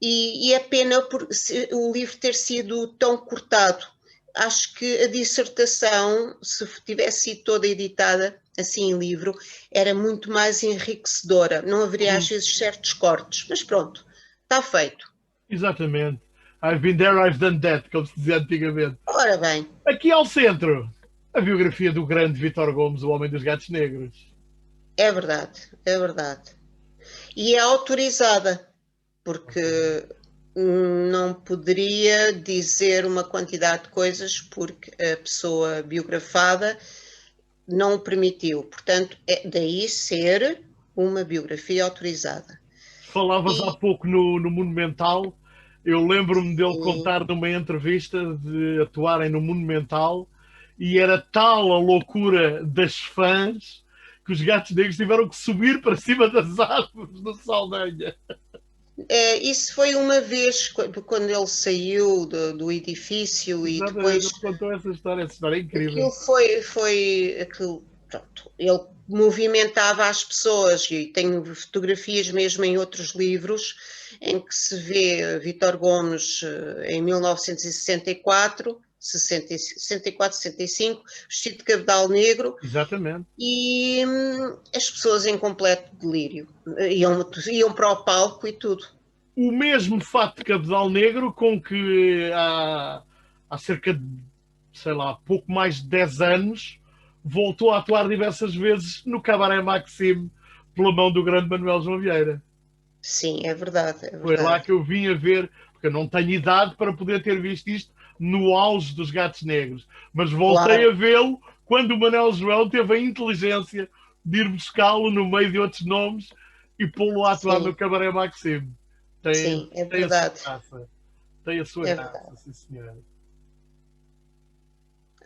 e é pena por o livro ter sido tão cortado. Acho que a dissertação, se tivesse sido toda editada assim em livro, era muito mais enriquecedora. Não haveria às vezes certos cortes, mas pronto, está feito. Exatamente. I've been there, I've done that, como se dizia antigamente. Ora bem, Aqui ao centro, a biografia do grande Vítor Gomes, o Homem dos Gatos Negros. é verdade, é verdade. E é autorizada, porque não poderia dizer uma quantidade de coisas porque a pessoa biografada não o permitiu. Portanto, é daí ser uma biografia autorizada. Falavas há E pouco no Monumental. Eu lembro-me dele sim, contar numa entrevista de atuarem no Monumental e era tal a loucura das fãs que os gatos negros tiveram que subir para cima das árvores do Saldanha. isso foi uma vez quando ele saiu do edifício e Exatamente, depois ele contou essa história é incrível. aquilo foi aquilo, pronto, ele movimentava as pessoas e tenho fotografias mesmo em outros livros em que se vê Vítor Gomes em 1964, 64, 65, vestido de cabedal negro Exatamente. e as pessoas em completo delírio iam para o palco e tudo. O mesmo fato de cabedal negro com que há cerca de, sei lá, pouco mais de 10 anos voltou a atuar diversas vezes no Cabaré Maxime pela mão do grande Manuel João Vieira. Sim, é verdade, é Foi lá verdade. que eu vim a ver, porque eu não tenho idade para poder ter visto isto no auge dos Gatos Negros, mas voltei a Claro, vê-lo quando o Manuel João teve a inteligência de ir buscá-lo no meio de outros nomes e pô-lo a atuar no sim, Cabaré Maxime. Tem, sim, é tem a sua verdade, graça. Tem a sua é graça, verdade. sim senhor.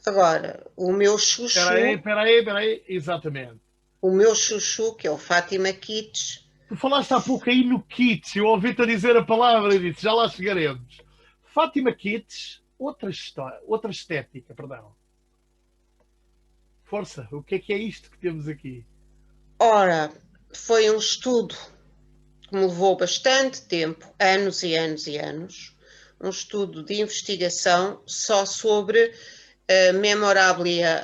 Agora, Espera aí, espera aí. Exatamente. o meu chuchu, que é o Fátima Kids, Tu falaste há pouco aí no Kitsch, eu ouvi-te a dizer a palavra e disse, já lá chegaremos. Fátima Kitsch, outra história, outra estética, perdão. Força, o que é isto que temos aqui? ora, foi um estudo que me levou bastante tempo, anos e anos e anos, um estudo de investigação só sobre a memorabilia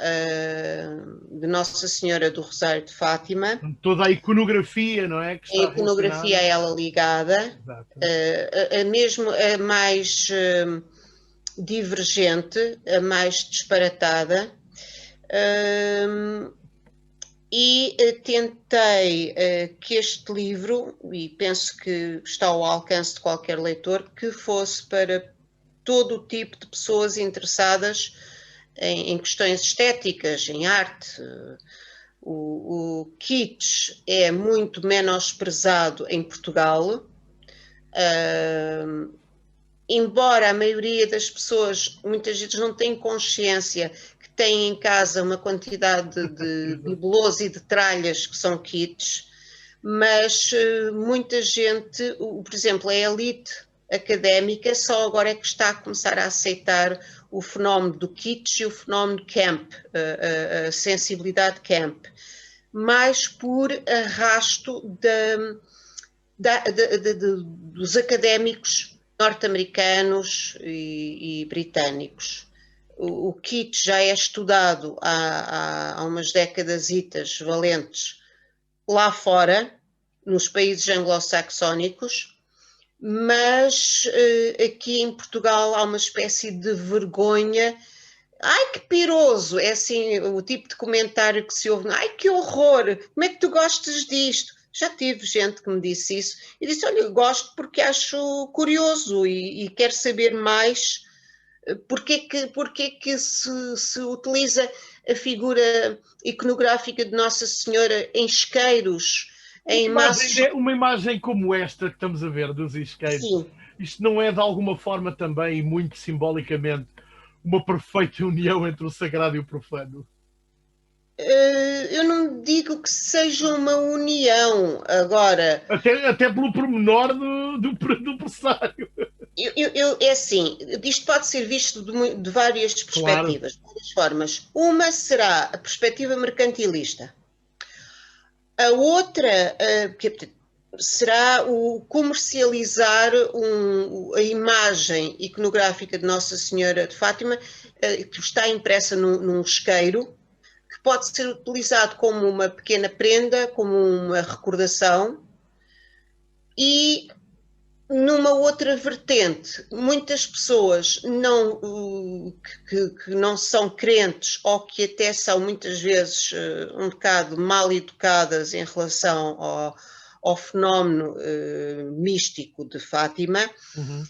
de Nossa Senhora do Rosário de Fátima, Toda a iconografia, não é? Que a está iconografia a relacionada. ela ligada, Exato. mesmo a mais divergente, a mais disparatada. E tentei que este livro, e penso que está ao alcance de qualquer leitor, que fosse para todo o tipo de pessoas interessadas em questões estéticas, em arte. O kitsch é muito menosprezado em Portugal, embora a maioria das pessoas muitas vezes não tenha consciência que têm em casa uma quantidade de Exato. bibelôs e de tralhas que são kits, mas muita gente, por exemplo, a elite académica só agora é que está a começar a aceitar o fenómeno do kitsch e o fenómeno camp, a sensibilidade camp, mais por arrasto dos académicos norte-americanos e britânicos. O kit já é estudado há umas décadas valentes lá fora, nos países anglo-saxónicos, mas aqui em Portugal há uma espécie de vergonha. Ai, que piroso! É assim o tipo de comentário que se ouve. Ai, que horror! Como é que tu gostas disto? Já tive gente que me disse isso e disse: olha, eu gosto porque acho curioso e quero saber mais porque que se utiliza a figura iconográfica de Nossa Senhora em isqueiros, em maços. Uma imagem como esta que estamos a ver dos isqueiros, Sim, isto não é de alguma forma também, muito simbolicamente, uma perfeita união entre o sagrado e o profano? Eu não digo que seja uma união. Agora, Até pelo pormenor do pressário. é assim, isto pode ser visto de várias Claro. perspectivas, de várias formas. Uma será a perspectiva mercantilista. A outra será o comercializar a imagem iconográfica de Nossa Senhora de Fátima, que está impressa num isqueiro, que pode ser utilizado como uma pequena prenda, como uma recordação. E numa outra vertente, muitas pessoas que não são crentes ou que até são muitas vezes um bocado mal educadas em relação ao fenómeno místico de Fátima, Uhum.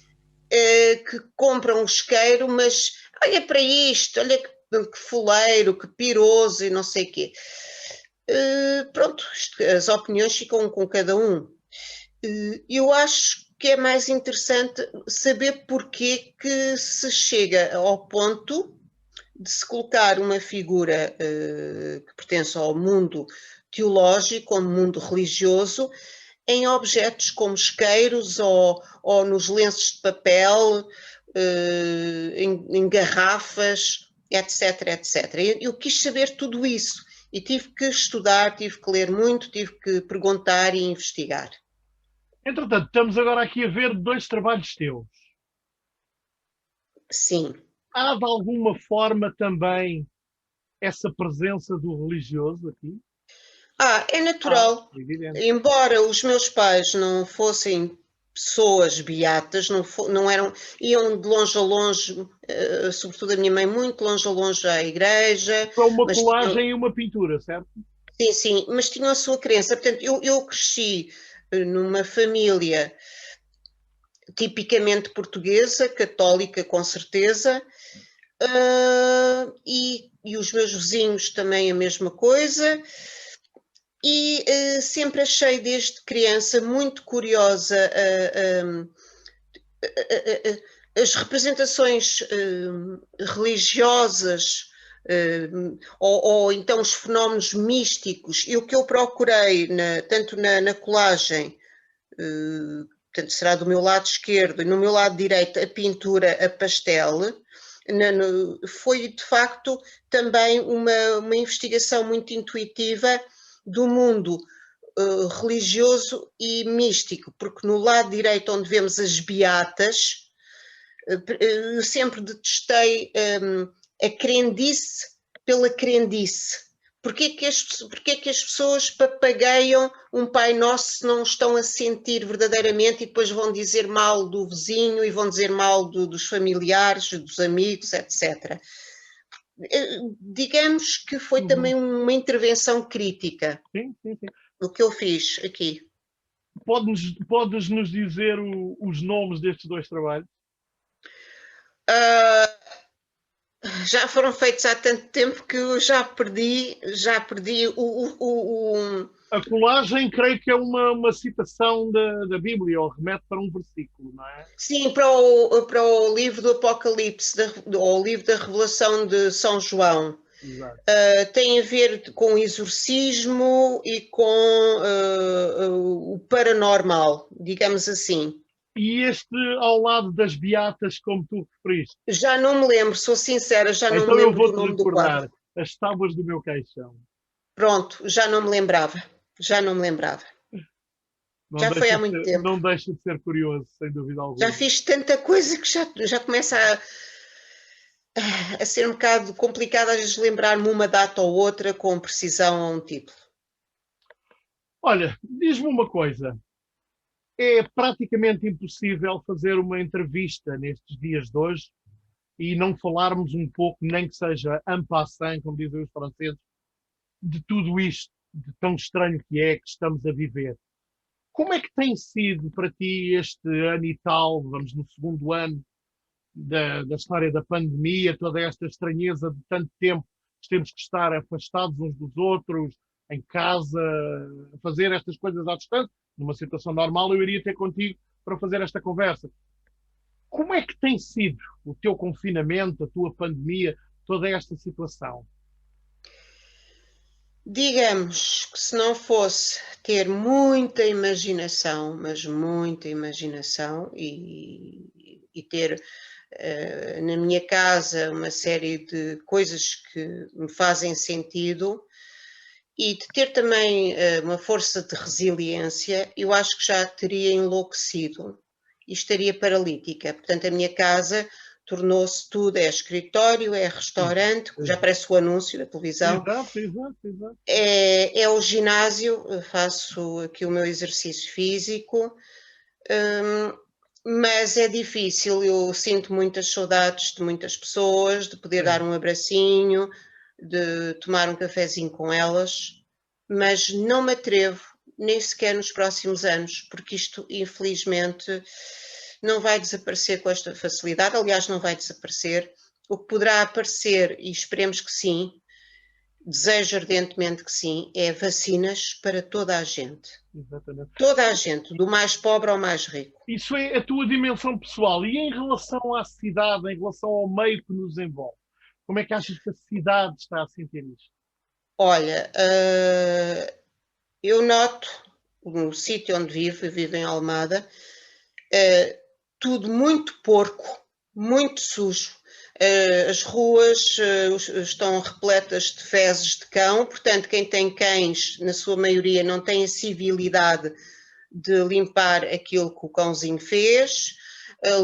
que compram um isqueiro, mas olha para isto, olha que fuleiro, que piroso e não sei o quê. Pronto, as opiniões ficam com cada um. Eu acho que é mais interessante saber porque que se chega ao ponto de se colocar uma figura que pertence ao mundo teológico, ao mundo religioso, em objetos como isqueiros ou nos lenços de papel, em garrafas, etc, etc. Eu quis saber tudo isso e tive que estudar, tive que ler muito, tive que perguntar e investigar. Entretanto, estamos agora aqui a ver dois trabalhos teus. Sim. Há de alguma forma também essa presença do religioso aqui? É natural. Evidente. Embora os meus pais não fossem pessoas beatas, não eram, iam de longe a longe, sobretudo a minha mãe, muito longe a longe à igreja, Para uma mas tinham, colagem e uma pintura, certo? sim, sim, mas tinham a sua crença. Portanto, eu cresci numa família tipicamente portuguesa, católica com certeza, e os meus vizinhos também a mesma coisa. E sempre achei desde criança muito curiosa as representações religiosas ou então os fenómenos místicos. E o que eu procurei, tanto na colagem, portanto, será do meu lado esquerdo, e no meu lado direito a pintura a pastel, foi de facto também uma investigação muito intuitiva do mundo religioso e místico, porque no lado direito, onde vemos as beatas, eu sempre detestei a crendice pela crendice. Porquê que as pessoas papagaiam um Pai Nosso se não estão a sentir verdadeiramente e depois vão dizer mal do vizinho e vão dizer mal dos familiares, dos amigos, etc. Digamos que foi Uhum. também uma intervenção crítica Sim, sim, sim. o que eu fiz aqui. Podes nos dizer os nomes destes dois trabalhos? Uh, já foram feitos há tanto tempo que eu já perdi A colagem, creio que é uma citação da Bíblia, ou remete para um versículo, não é? sim, para o livro do Apocalipse, ou o livro da Revelação de São João. Exato. Tem a ver com o exorcismo e com o paranormal, digamos assim. E este ao lado das beatas, como tu referiste. Já não me lembro, sou sincera, já não me Então eu lembro do vou-te nome do quadro. recordar as tábuas do meu caixão. Pronto, já não me lembrava. Já não me lembrava. Não Já foi deixa há de muito ser, tempo. não deixa de ser curioso, sem dúvida Já alguma. fiz tanta coisa que já começa a ser um bocado complicado às vezes lembrar-me uma data ou outra com precisão a um título. Olha, diz-me uma coisa. É praticamente impossível fazer uma entrevista nestes dias de hoje e não falarmos um pouco, nem que seja en passant, como dizem os franceses, de tudo isto, de tão estranho que estamos a viver. Como é que tem sido para ti este ano e tal, vamos no segundo ano da história da pandemia, toda esta estranheza de tanto tempo que temos que estar afastados uns dos outros, em casa, a fazer estas coisas à distância? Numa situação normal, eu iria ter contigo para fazer esta conversa. Como é que tem sido o teu confinamento, a tua pandemia, toda esta situação? Digamos que se não fosse ter muita imaginação, mas muita imaginação, e ter na minha casa uma série de coisas que me fazem sentido, e de ter também uma força de resiliência, eu acho que já teria enlouquecido e estaria paralítica. Portanto, a minha casa tornou-se tudo, é escritório, é restaurante, já parece o anúncio da televisão, Exato, exato, exato. é o ginásio, faço aqui o meu exercício físico, mas é difícil, eu sinto muitas saudades de muitas pessoas, de poder dar um abracinho, de tomar um cafezinho com elas, mas não me atrevo, nem sequer nos próximos anos, porque isto, infelizmente, não vai desaparecer com esta facilidade. Aliás, não vai desaparecer. O que poderá aparecer, e esperemos que sim, desejo ardentemente que sim, é vacinas para toda a gente. Exatamente. Toda a gente, do mais pobre ao mais rico. Isso é a tua dimensão pessoal. E em relação à cidade, em relação ao meio que nos envolve, como é que achas que a cidade está a sentir isto? Olha, eu noto no sítio onde vivo, eu vivo em Almada, tudo muito porco, muito sujo. As ruas estão repletas de fezes de cão, portanto, quem tem cães, na sua maioria, não tem a civilidade de limpar aquilo que o cãozinho fez.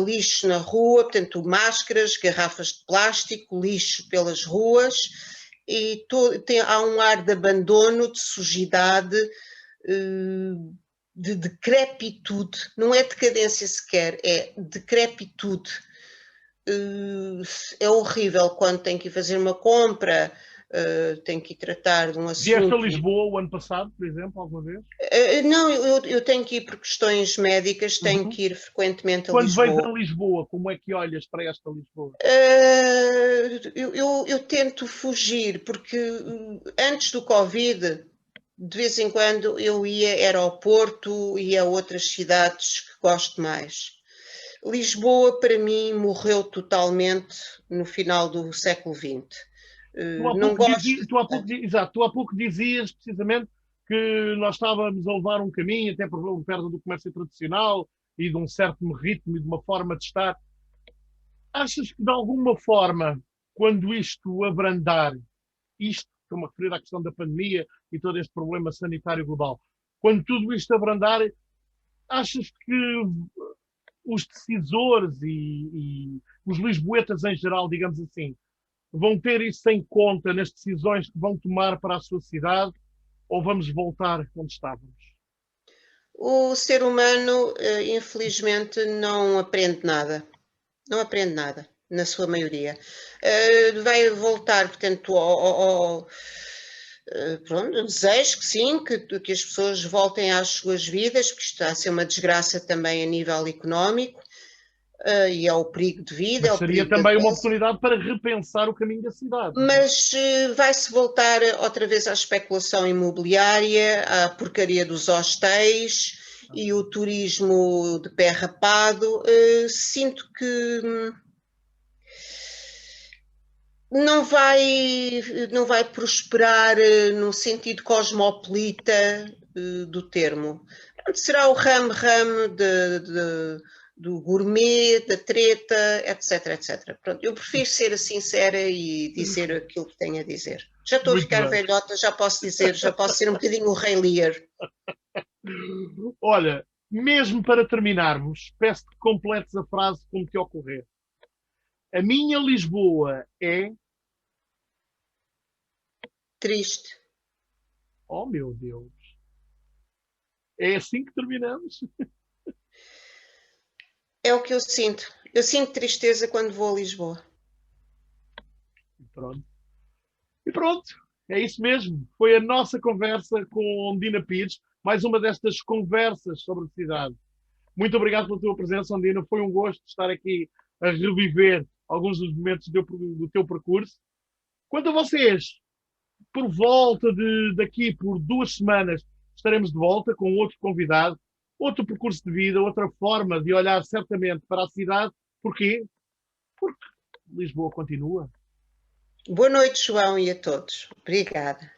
Lixo na rua, portanto, máscaras, garrafas de plástico, lixo pelas ruas, e há um ar de abandono, de sujidade, de decrepitude, não é decadência sequer, é decrepitude. É horrível quando tem que ir fazer uma compra, tem que ir tratar de um Vieste a assunto. Lisboa o ano passado, por exemplo, alguma vez? Não, eu tenho que ir por questões médicas, tenho Uhum. que ir frequentemente a Quando vais Lisboa. a Lisboa, como é que olhas para esta Lisboa? Eu tento fugir, porque antes do Covid, de vez em quando eu era ao Porto e a outras cidades que gosto mais. Lisboa, para mim, morreu totalmente no final do século XX. Não gosto. Exato, tu há pouco dizias precisamente que nós estávamos a levar um caminho, até por perto do comércio tradicional e de um certo ritmo e de uma forma de estar. Achas que de alguma forma, quando isto abrandar, isto, estou-me a referir à questão da pandemia e todo este problema sanitário global, quando tudo isto abrandar, achas que os decisores e os lisboetas em geral, digamos assim, vão ter isso em conta nas decisões que vão tomar para a sua cidade ou vamos voltar onde estávamos? O ser humano, infelizmente, não aprende nada. Não aprende nada, na sua maioria. Vai voltar, portanto, pronto, desejo que sim, que as pessoas voltem às suas vidas, porque está a ser uma desgraça também a nível económico, e é o perigo de vida, é Mas o seria perigo da também uma doença. oportunidade para repensar o caminho da cidade, não é? Mas vai-se voltar outra vez à especulação imobiliária, à porcaria dos hostéis e o turismo de pé rapado. Sinto que não vai prosperar no sentido cosmopolita do termo. Será o ramo-ramo do gourmet, da treta, etc, etc. Pronto, eu prefiro ser sincera e dizer aquilo que tenho a dizer. Já estou a Muito ficar bem. velhota, já posso dizer, já posso ser um bocadinho o Rei Lear. Olha, mesmo para terminarmos, peço que completes a frase como te ocorrer. A minha Lisboa é. Triste. Oh meu Deus! É assim que terminamos? É o que eu sinto. Eu sinto tristeza quando vou a Lisboa. Pronto. E pronto, é isso mesmo. Foi a nossa conversa com Dina Pires, mais uma destas conversas sobre a cidade. Muito obrigado pela tua presença, Ondina. Foi um gosto estar aqui a reviver alguns dos momentos do teu percurso. Quanto a vocês, por volta de daqui por 2 semanas, estaremos de volta com outro convidado, outro percurso de vida, outra forma de olhar certamente para a cidade. Porquê? Porque Lisboa continua. Boa noite, João, e a todos. Obrigada.